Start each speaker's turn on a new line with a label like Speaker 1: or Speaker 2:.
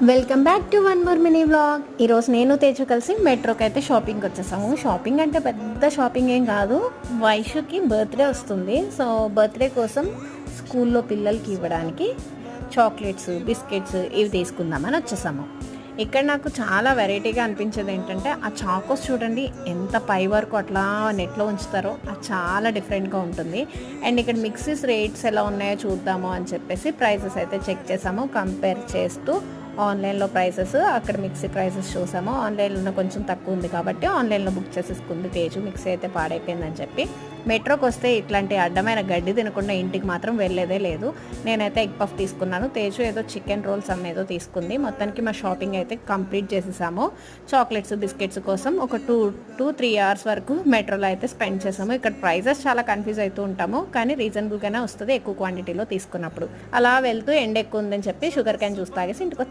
Speaker 1: Welcome back to one more mini vlog. ఈరోజు నేను తేజు కలిసి మెట్రోకి అయితే షాపింగ్కి వచ్చేసాము. షాపింగ్ అంటే పెద్ద షాపింగ్ ఏం కాదు, వైషుకి బర్త్డే వస్తుంది. సో బర్త్డే కోసం స్కూల్లో పిల్లలకి ఇవ్వడానికి చాక్లెట్స్, బిస్కెట్స్ ఇవి తీసుకుందామని వచ్చేసాము. ఇక్కడ నాకు చాలా వెరైటీగా అనిపించేది ఏంటంటే ఆ చాకోస్ చూడండి ఎంత పై వరకు అట్లా నెట్లో ఉంచుతారో, అది చాలా డిఫరెంట్గా ఉంటుంది. అండ్ ఇక్కడ మిక్సీస్ రేట్స్ ఎలా ఉన్నాయో చూద్దాము అని చెప్పేసి ప్రైసెస్ అయితే చెక్ చేసాము. కంపేర్ చేస్తూ ఆన్లైన్లో ప్రైసెస్, అక్కడ మిక్సీ ప్రైసెస్ చూసాము. ఆన్లైన్లో కొంచెం తక్కువ ఉంది కాబట్టి ఆన్లైన్లో బుక్ చేసేసుకుంది తేజు. మిక్సీ అయితే పాడైపోయిందని చెప్పి. మెట్రోకి వస్తే ఇట్లాంటి అడ్డమైన గడ్డి తినకుండా ఇంటికి మాత్రం వెళ్ళేదే లేదు. నేనైతే ఎగ్ పఫ్ తీసుకున్నాను, తేజు ఏదో చికెన్ రోల్స్ ఏదో తీసుకుంది. మొత్తానికి మా షాపింగ్ అయితే కంప్లీట్ చేసేసాము. చాక్లెట్స్, బిస్కెట్స్ కోసం ఒక 2-3 అవర్స్ వరకు మెట్రోలో అయితే స్పెండ్ చేసాము. ఇక్కడ ప్రైజెస్ చాలా కన్ఫ్యూజ్ అవుతూ ఉంటాము, కానీ రీజనబుల్గానే వస్తుంది ఎక్కువ క్వాంటిటీలో తీసుకున్నప్పుడు. అలా వెళ్తూ ఎండ ఎక్కువ ఉందని చెప్పి షుగర్ క్యాన్ జ్యూస్ తాగేసి ఇంటికి